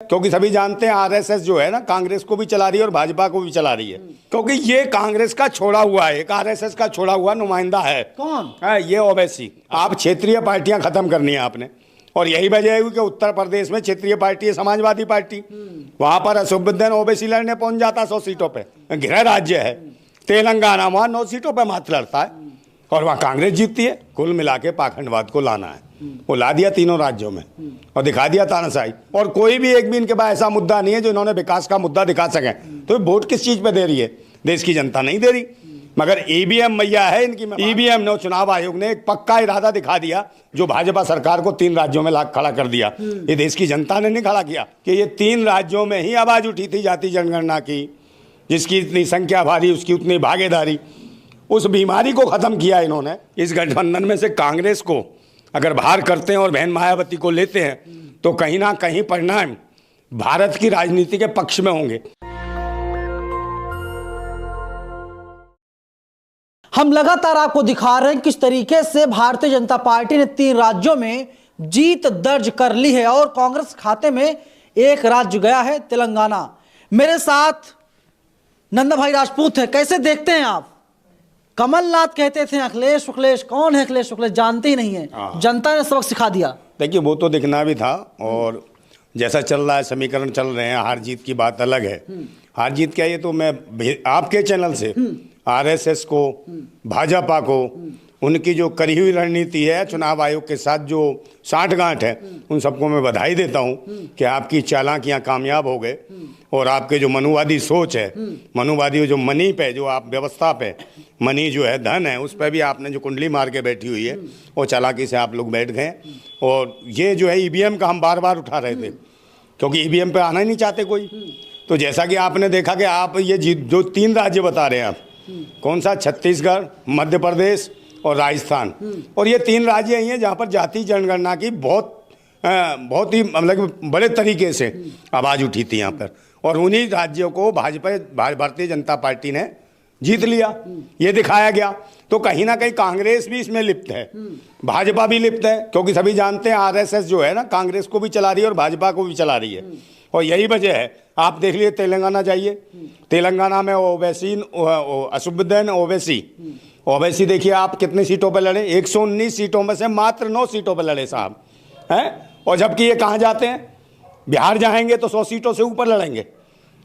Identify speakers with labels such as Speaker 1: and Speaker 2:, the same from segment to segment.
Speaker 1: क्योंकि सभी जानते हैं आरएसएस जो है ना कांग्रेस को भी चला रही है और भाजपा को भी चला रही है, क्योंकि ये कांग्रेस का छोड़ा हुआ है, एक आरएसएस का छोड़ा हुआ नुमाइंदा है।
Speaker 2: कौन
Speaker 1: है? ये ओवैसी। आप क्षेत्रीय पार्टियां खत्म करनी है आपने, और यही वजह है कि उत्तर प्रदेश में क्षेत्रीय पार्टी है समाजवादी पार्टी, वहां पर असुद्दीन ओवैसी लड़ने पहुंच जाता 100 सीटों पे, गृह राज्य है। तेलंगाना वहां 9 सीटों पे मात्र लड़ता है और वहां कांग्रेस जीतती है। कुल मिला के पाखंडवाद को लाना है, वो ला दिया तीनों राज्यों में और दिखा दिया तानाशाही। और कोई भी एक भी इनके पास ऐसा मुद्दा नहीं है जो इन्होंने विकास का मुद्दा दिखा सके। तो वोट किस चीज पे दे रही है? देश की जनता नहीं दे रही, मगर ईवीएम मैया है इनकी। ईवीएम ने, चुनाव आयोग ने एक पक्का इरादा दिखा दिया जो भाजपा सरकार को 3 राज्यों में खड़ा कर दिया। ये देश की जनता ने नहीं खड़ा किया कि ये 3 राज्यों में ही आवाज उठी थी जाति जनगणना की, जिसकी इतनी संख्या भारी उसकी उतनी भागीदारी। उस बीमारी को खत्म किया इन्होंने। इस गठबंधन में से कांग्रेस को अगर बाहर करते हैं और बहन मायावती को लेते हैं तो कहीं ना कहीं परिणाम भारत की राजनीति के पक्ष में होंगे।
Speaker 2: हम लगातार आपको दिखा रहे हैं किस तरीके से भारतीय जनता पार्टी ने 3 राज्यों में जीत दर्ज कर ली है और कांग्रेस खाते में एक राज्य गया है, तेलंगाना। मेरे साथ नंदा भाई राजपूत है। कैसे देखते हैं आप? कमलनाथ कहते थे अखिलेश शुक्लेश, कौन है अखिलेश शुक्लेश? जानते ही नहीं है, जनता ने सबक सिखा दिया।
Speaker 1: देखिए, वो तो दिखना भी था, और जैसा चल रहा है समीकरण चल रहे हैं, हार जीत की बात अलग है। हार जीत क्या, ये तो मैं आपके चैनल से आरएसएस को, भाजपा को, उनकी जो करी हुई रणनीति है चुनाव आयोग के साथ जो साठगांठ है, उन सबको मैं बधाई देता हूं कि आपकी चालाकियां कामयाब हो गए। और आपके जो मनुवादी सोच है, मनुवादी जो मनी पे, जो आप व्यवस्था पे, मनी जो है धन है, उस पर भी आपने जो कुंडली मार के बैठी हुई है, वो चालाकी से आप लोग बैठ गए। और ये जो है ईवीएम का हम बार बार उठा रहे थे, क्योंकि ईवीएम पे आना ही नहीं चाहते कोई। तो जैसा कि आपने देखा कि आप ये जो 3 राज्य बता रहे हैं आप, कौन सा? छत्तीसगढ़, मध्य प्रदेश और राजस्थान। और ये 3 राज्य ही हैं जहाँ पर जाति जनगणना की बहुत ही मतलब बड़े तरीके से आवाज़ उठी थी यहाँ पर, और उन्हीं राज्यों को भारतीय जनता पार्टी ने जीत लिया। ये दिखाया गया। तो कहीं ना कहीं कांग्रेस भी इसमें लिप्त है, भाजपा भी लिप्त है, क्योंकि सभी जानते हैं आरएसएस जो है ना कांग्रेस को भी चला रही है और भाजपा को भी चला रही है। और यही वजह है, आप देख लिए तेलंगाना जाइए, तेलंगाना में ओवैसी, असुद्दीन ओवैसी देखिए आप कितनी सीटों पर लड़े। 119 सीटों में से मात्र 9 सीटों पर लड़े साहब हैं। और जबकि ये कहाँ जाते हैं? बिहार जाएंगे तो 100 सीटों से ऊपर लड़ेंगे,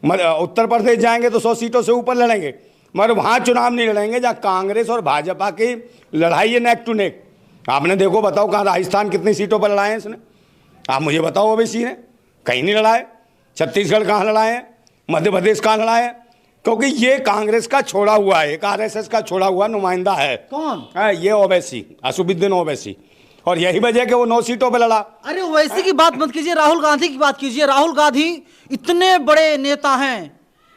Speaker 1: उत्तर प्रदेश जाएंगे तो 100 सीटों से ऊपर लड़ेंगे, मगर वहाँ चुनाव नहीं लड़ेंगे जहाँ कांग्रेस और भाजपा की लड़ाई है नेक टू नेक। आपने देखो, बताओ कहाँ राजस्थान कितनी सीटों पर लड़ाए हैं इसने? आप मुझे बताओ। ओवैसी ने कहीं नहीं लड़ाए। छत्तीसगढ़ कहाँ लड़ाए हैं? मध्य प्रदेश कहाँ लड़ाए हैं? क्योंकि ये कांग्रेस का छोड़ा हुआ है, एक आरएसएस का छोड़ा हुआ नुमाइंदा है।
Speaker 2: कौन
Speaker 1: है? ये ओवैसी, असुद्दीन ओवैसी। और यही वजह कि वो 9 सीटों पे लड़ा।
Speaker 2: अरे ओवैसी की बात मत कीजिए, राहुल गांधी की बात कीजिए। राहुल गांधी इतने बड़े नेता हैं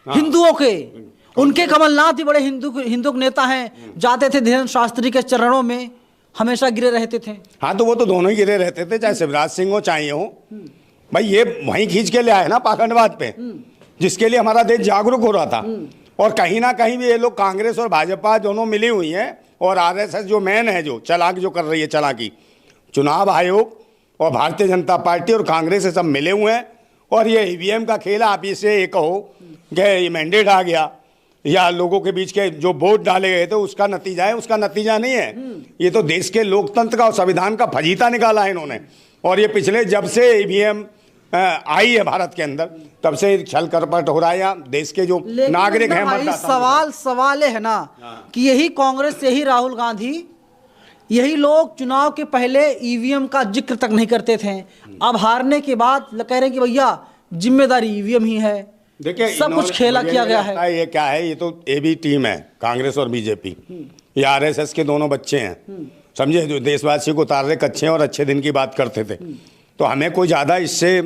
Speaker 2: हिंदुओं के, उनके कमलनाथ भी बड़े हिंदू नेता हैं। जाते थे धीरेन्द्र शास्त्री के चरणों में, हमेशा गिरे रहते थे।
Speaker 1: हाँ, तो वो तो दोनों ही गिरे रहते थे, चाहे शिवराज सिंह हो चाहे हो। भाई ये वहीं खींच के ले आए ना पाखंडवाद पे, जिसके लिए हमारा देश जागरूक हो रहा था। और कहीं ना कहीं भी ये लोग कांग्रेस और भाजपा दोनों मिली हुई हैं, और आरएसएस जो मैन है, जो चालाक जो कर रही है चालाकी, चुनाव आयोग और भारतीय जनता पार्टी और कांग्रेस से सब मिले हुए हैं। और ये ईवीएम का खेल, आप इसे ये कहो कि ये मैंडेट आ गया या लोगों के बीच के जो वोट डाले गए थे उसका नतीजा है, उसका नतीजा नहीं है। ये तो देश के लोकतंत्र का और संविधान का फजीता निकाला है इन्होंने। और ये पिछले जब से ईवीएम आई है भारत के अंदर, तब से छल करपट हो रहा है। यहाँ देश के जो नागरिक हैं,
Speaker 2: सवाल है ना कि यही कांग्रेस, यही राहुल गांधी, यही लोग चुनाव के पहले ईवीएम का जिक्र तक नहीं करते थे। अब हारने के बाद कह रहे हैं कि भैया जिम्मेदारी ईवीएम ही है।
Speaker 1: देखिए,
Speaker 2: सब कुछ खेला किया गया है।
Speaker 1: ये क्या है? ये तो एबी टीम है, कांग्रेस और बीजेपी। ये आरएसएस के दोनों बच्चे हैं, समझे, जो देशवासी को उतार रहे कच्चे और अच्छे दिन की बात करते थे। तो हमें कोई ज़्यादा इससे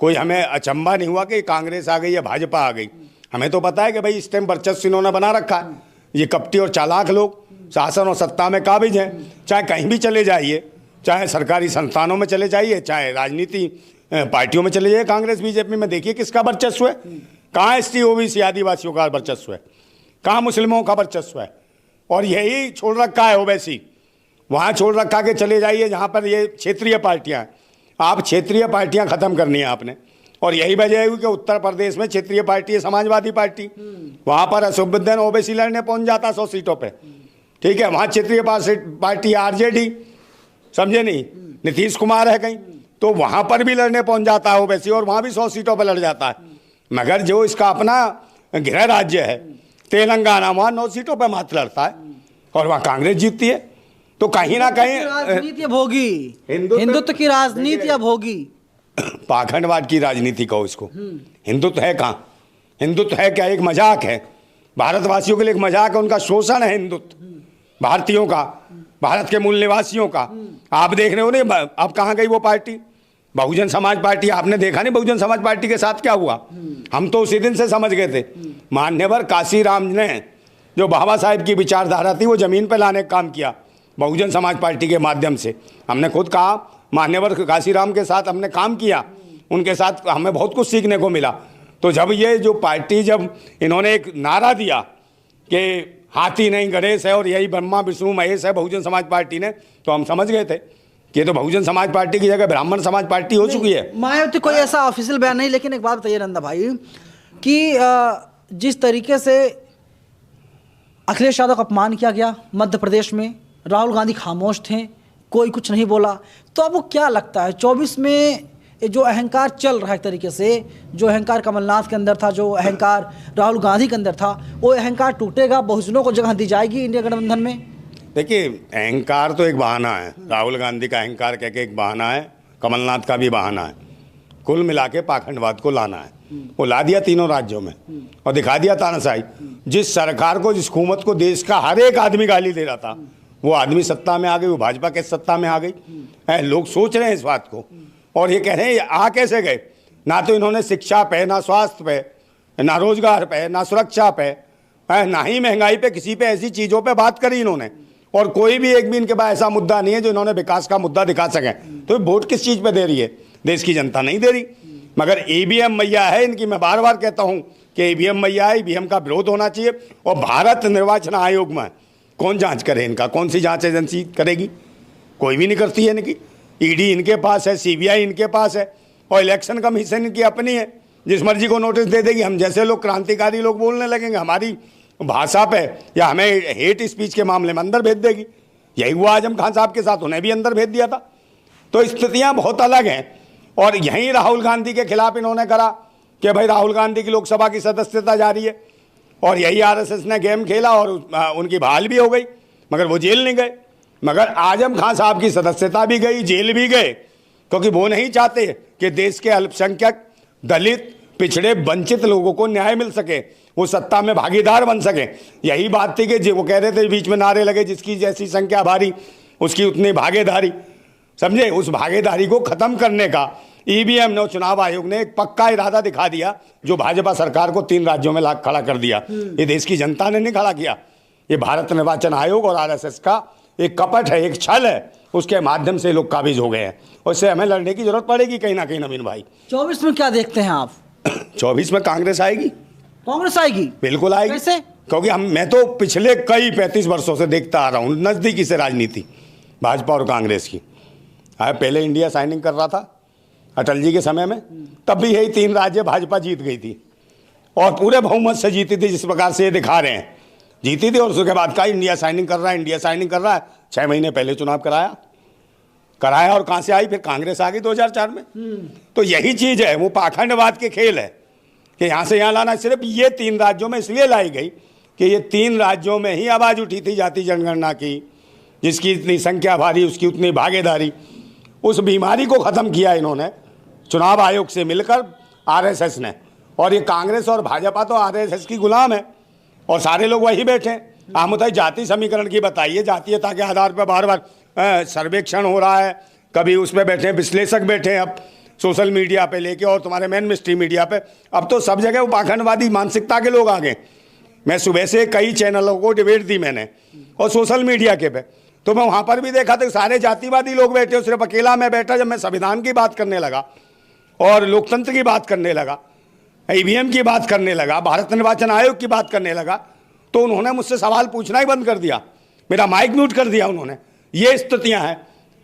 Speaker 1: कोई हमें अचंभा नहीं हुआ कि कांग्रेस आ गई या भाजपा आ गई। हमें तो पता है कि भाई इस टाइम वर्चस्व इन्होंने बना रखा है। ये कपटी और चालाक लोग शासन और सत्ता में काबिज हैं। चाहे कहीं भी चले जाइए, चाहे सरकारी संस्थानों में चले जाइए, चाहे राजनीति पार्टियों में चले जाइए, कांग्रेस बीजेपी में देखिए किसका वर्चस्व है। कहाँ एसटी ओबीसी आदिवासियों का वर्चस्व है, कहाँ मुस्लिमों का वर्चस्व है। और यही छोड़ रखा है ओवैसी, वहाँ छोड़ रखा के चले जाइए जहाँ पर ये क्षेत्रीय पार्टियाँ हैं। आप क्षेत्रीय पार्टियाँ ख़त्म करनी है आपने, और यही वजह है कि उत्तर प्रदेश में क्षेत्रीय पार्टी है समाजवादी पार्टी, वहां पर असुद्दीन ओवैसी लड़ने पहुंच जाता 100 सीटों पे, ठीक है। वहां क्षेत्रीय पार्टी आरजेडी, समझे नहीं, नीतीश कुमार है कहीं, तो वहां पर भी लड़ने पहुंच जाता है ओवैसी और वहां भी 100 सीटों पर लड़ जाता है। मगर जो इसका अपना गृह राज्य है तेलंगाना, वहां 9 सीटों पर मात्र लड़ता है और वहां कांग्रेस जीतती है। तो कहीं ना कहीं
Speaker 2: राजनीति अब होगी, हिंदुत्व की राजनीति अब होगी।
Speaker 1: पाखंडवाद की राजनीति कहो इसको, हिंदुत्व है कहाँ? हिंदुत्व है क्या? एक मजाक है, भारतवासियों के लिए एक मजाक है, उनका शोषण है हिंदुत्व, भारतीयों का, भारत के मूल निवासियों का। आप देख रहे हो नहीं, अब कहाँ गई वो पार्टी, बहुजन समाज पार्टी? आपने देखा नहीं बहुजन समाज पार्टी के साथ क्या हुआ? हम तो उसी दिन से समझ गए थे। मान्यवर काशीराम ने जो बाबा साहेब की विचारधारा थी वो जमीन पर लाने का काम किया बहुजन समाज पार्टी के माध्यम से। हमने खुद कहा, मान्यवर काशीराम के साथ हमने काम किया, उनके साथ हमें बहुत कुछ सीखने को मिला। तो जब ये जो पार्टी, जब इन्होंने एक नारा दिया कि हाथी नहीं गणेश है और यही ब्रह्मा विष्णु महेश है बहुजन समाज पार्टी ने, तो हम समझ गए थे कि ये तो बहुजन समाज पार्टी की जगह ब्राह्मण समाज पार्टी हो चुकी है।
Speaker 2: मायावती कोई ऐसा ऑफिशियल बयान नहीं, लेकिन एक बात बताइए नंदा भाई कि जिस तरीके से अखिलेश यादव का अपमान किया गया मध्य प्रदेश में, राहुल गांधी खामोश थे, कोई कुछ नहीं बोला, तो आपको क्या लगता है 24 में जो अहंकार चल रहा है एक तरीके से, जो अहंकार कमलनाथ के अंदर था, जो अहंकार राहुल गांधी के अंदर था, वो अहंकार टूटेगा, बहुजनों को जगह दी जाएगी इंडिया गठबंधन में?
Speaker 1: देखिए, अहंकार तो एक बहाना है, राहुल गांधी का अहंकार कह के एक बहाना है, कमलनाथ का भी बहाना है। कुल मिला के पाखंडवाद को लाना है, वो ला दिया तीनों राज्यों में और दिखा दिया तानाशाही। जिस सरकार को, जिस हुकूमत को देश का हर एक आदमी गाली दे रहा था, वो आदमी सत्ता में आ गई, वो भाजपा के सत्ता में आ गई। लोग सोच रहे हैं इस बात को और ये कह रहे हैं आ कैसे गए? ना तो इन्होंने शिक्षा पे, ना स्वास्थ्य पे, ना रोजगार पे, ना सुरक्षा पे, ना ही महंगाई पे, किसी पे ऐसी चीज़ों पे बात करी इन्होंने। और कोई भी एक भी इनके पास ऐसा मुद्दा नहीं है जो इन्होंने विकास का मुद्दा दिखा सकें। तो वोट किस चीज़ पे दे रही है? देश की जनता नहीं दे रही। मगर ईवीएम मैया है इनकी, मैं बार बार कहता हूँ कि ईवीएम मैया है, ईवीएम का विरोध होना चाहिए। और भारत निर्वाचन आयोग में कौन जांच करे इनका? कौन सी जांच एजेंसी करेगी? कोई भी नहीं करती है इनकी। ईडी इनके पास है, सीबीआई इनके पास है और इलेक्शन कमीशन इनकी अपनी है, जिस मर्जी को नोटिस दे देगी। हम जैसे लोग क्रांतिकारी लोग बोलने लगेंगे, हमारी भाषा पे या हमें हेट स्पीच के मामले में अंदर भेज देगी। यही हुआ आजम खान साहब के साथ, उन्हें भी अंदर भेज दिया था। तो स्थितियाँ बहुत अलग हैं। और यहीं राहुल गांधी के खिलाफ इन्होंने करा कि भाई राहुल गांधी की लोकसभा की सदस्यता जारी है, और यही आरएसएस ने गेम खेला और उनकी बहाल भी हो गई, मगर वो जेल नहीं गए। मगर आजम खान साहब की सदस्यता भी गई, जेल भी गए, क्योंकि वो नहीं चाहते कि देश के अल्पसंख्यक, दलित, पिछड़े, वंचित लोगों को न्याय मिल सके, वो सत्ता में भागीदार बन सके। यही बात थी कि वो कह रहे थे, बीच में नारे लगे, जिसकी जैसी संख्या भारी उसकी उतनी भागीदारी। समझे? उस भागीदारी को खत्म करने का ईवीएम ने, चुनाव आयोग ने एक पक्का इरादा दिखा दिया, जो भाजपा सरकार को 3 राज्यों में खड़ा कर दिया। ये देश की जनता ने नहीं खड़ा किया, ये भारत निर्वाचन आयोग और आरएसएस का एक कपट है, एक छल है, उसके माध्यम से लोग काबिज हो गए हैं। उससे हमें लड़ने की जरूरत पड़ेगी कहीं ना कहीं। नवीन भाई,
Speaker 2: 24 में क्या देखते हैं आप?
Speaker 1: 24 में कांग्रेस आएगी।
Speaker 2: कांग्रेस आएगी?
Speaker 1: बिल्कुल आएगी।
Speaker 2: कैसे?
Speaker 1: क्योंकि मैं तो पिछले कई 35 वर्षों से देखता आ रहा हूँ नज़दीकी से राजनीति भाजपा और कांग्रेस की। पहले इंडिया साइनिंग कर रहा था अटल जी के समय में, तब भी यही 3 राज्य भाजपा जीत गई थी और पूरे बहुमत से जीती थी, जिस प्रकार से ये दिखा रहे हैं जीती थी। और उसके बाद कहा इंडिया साइनिंग कर रहा है, इंडिया साइनिंग कर रहा है। 6 महीने पहले चुनाव कराया और कहाँ से आई? फिर कांग्रेस आ गई 2004 में। तो यही चीज़ है, वो पाखंडवाद के खेल है कि यहाँ से यहाँ लाना। सिर्फ ये 3 राज्यों में इसलिए लाई गई कि ये 3 राज्यों में ही आवाज़ उठी थी जाति जनगणना की, जिसकी इतनी संख्या भारी उसकी उतनी भागीदारी। उस बीमारी को ख़त्म किया इन्होंने चुनाव आयोग से मिलकर आरएसएस ने। और ये कांग्रेस और भाजपा तो आरएसएस की गुलाम है और सारे लोग वही बैठे हैं। आप बताइए, जाति समीकरण की बताइए, जातीयता के आधार पर बार बार सर्वेक्षण हो रहा है, कभी उसमें बैठे विश्लेषक बैठे हैं, अब सोशल मीडिया पे लेके और तुम्हारे मेन स्ट्रीम मीडिया पे, अब तो सब जगह वो पाखंडवादी मानसिकता के लोग आ गए। मैं सुबह से कई चैनलों को डिबेट दी मैंने और सोशल मीडिया के पे, तो मैं वहाँ पर भी देखा तो सारे जातिवादी लोग बैठे हो, सिर्फ अकेला मैं बैठा। जब मैं संविधान की बात करने लगा और लोकतंत्र की बात करने लगा, ईवीएम की बात करने लगा, भारत निर्वाचन आयोग की बात करने लगा, तो उन्होंने मुझसे सवाल पूछना ही बंद कर दिया, मेरा माइक म्यूट कर दिया उन्होंने। ये स्थितियां हैं।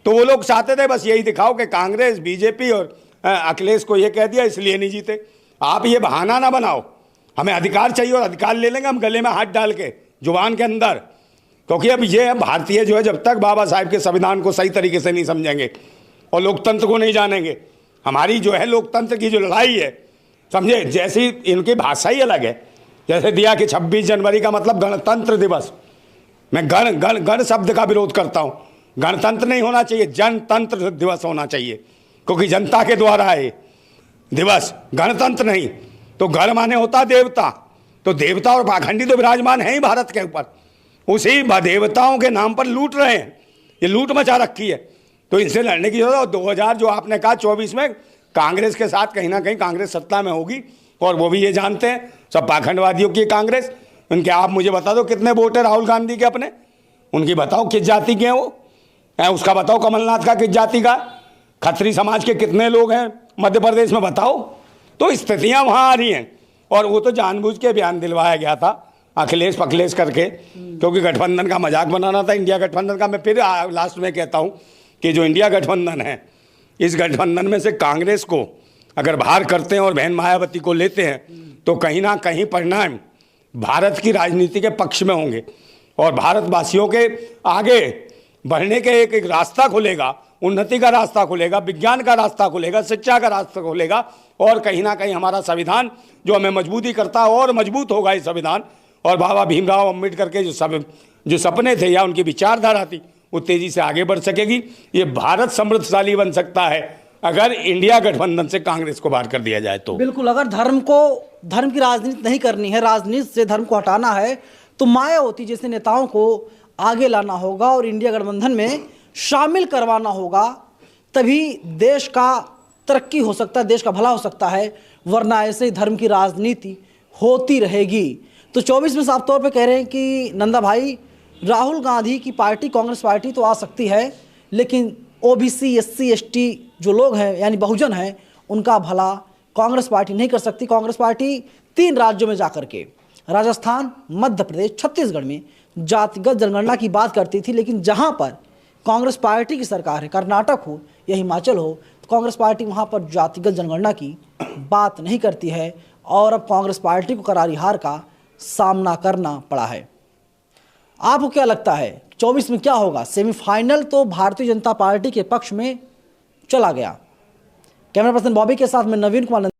Speaker 1: तो वो लोग चाहते थे बस यही दिखाओ कि कांग्रेस, बीजेपी और अखिलेश को ये कह दिया इसलिए नहीं जीते। आप ये बहाना ना बनाओ, हमें अधिकार चाहिए और अधिकार ले लेंगे हम गले में हाथ डाल के जुबान के अंदर। क्योंकि अब ये भारतीय जो है जब तक बाबा साहब के संविधान को सही तरीके से नहीं समझेंगे और लोकतंत्र को नहीं जानेंगे, हमारी जो है लोकतंत्र की जो लड़ाई है, समझे, जैसी इनकी भाषा ही अलग है। जैसे दिया कि 26 जनवरी का मतलब गणतंत्र दिवस, मैं गण शब्द का विरोध करता हूँ। गणतंत्र नहीं होना चाहिए, जनतंत्र दिवस होना चाहिए, क्योंकि जनता के द्वारा है दिवस, गणतंत्र नहीं। तो गण माने होता देवता, तो देवता और पाखंडी तो विराजमान है ही भारत के ऊपर, उसी देवताओं के नाम पर लूट रहे हैं, ये लूट मचा रखी है। तो इनसे लड़ने की जरूरत है। 2000 जो आपने कहा 24 में कांग्रेस के साथ कहीं ना कहीं कांग्रेस सत्ता में होगी, और वो भी ये जानते हैं, सब पाखंडवादियों की कांग्रेस। उनके आप मुझे बता दो कितने वोट है राहुल गांधी के अपने, उनकी बताओ किस जाति के हैं वो, उसका बताओ कमलनाथ का किस जाति का, खत्री समाज के कितने लोग हैं मध्य प्रदेश में बताओ। तो स्थितियां वहां आ रही हैं, और वो तो जानबूझ के बयान दिलवाया गया था अखिलेश पखलेश करके, क्योंकि गठबंधन का मजाक बनाना था, इंडिया गठबंधन का। मैं फिर लास्ट में कहता हूं कि जो इंडिया गठबंधन है, इस गठबंधन में से कांग्रेस को अगर बाहर करते हैं और बहन मायावती को लेते हैं तो कहीं ना कहीं परिणाम भारत की राजनीति के पक्ष में होंगे, और भारतवासियों के आगे बढ़ने के एक रास्ता खुलेगा, उन्नति का रास्ता खुलेगा, विज्ञान का रास्ता खुलेगा, शिक्षा का रास्ता खुलेगा, और कहीं ना कहीं हमारा संविधान जो हमें मजबूती करता है और मजबूत होगा ये संविधान। और बाबा भीमराव अम्बेडकर के जो सपने थे या उनकी विचारधारा थी वो तेजी से आगे बढ़ सकेगी। ये भारत समृद्धशाली बन सकता है अगर इंडिया गठबंधन से कांग्रेस को बाहर कर दिया जाए तो।
Speaker 2: बिल्कुल, अगर धर्म की राजनीति नहीं करनी है, राजनीति से धर्म को हटाना है, तो मायावती जैसे नेताओं को आगे लाना होगा और इंडिया गठबंधन में शामिल करवाना होगा, तभी देश का तरक्की हो सकता है, देश का भला हो सकता है, वरना ऐसे ही धर्म की राजनीति होती रहेगी। तो 24 में साफ तौर पे कह रहे हैं कि नंदा भाई, राहुल गांधी की पार्टी कांग्रेस पार्टी तो आ सकती है, लेकिन ओबीसी SC ST जो लोग हैं यानी बहुजन हैं, उनका भला कांग्रेस पार्टी नहीं कर सकती। कांग्रेस पार्टी 3 राज्यों में जाकर के, राजस्थान, मध्य प्रदेश, छत्तीसगढ़ में जातिगत जनगणना की बात करती थी, लेकिन जहां पर कांग्रेस पार्टी की सरकार है, कर्नाटक हो या हिमाचल हो, तो कांग्रेस पार्टी वहां पर जातिगत जनगणना की बात नहीं करती है, और अब कांग्रेस पार्टी को करारी हार का सामना करना पड़ा है। आपको क्या लगता है 24 में क्या होगा? सेमीफाइनल तो भारतीय जनता पार्टी के पक्ष में चला गया। कैमरा पर्सन बॉबी के साथ में नवीन कुमार।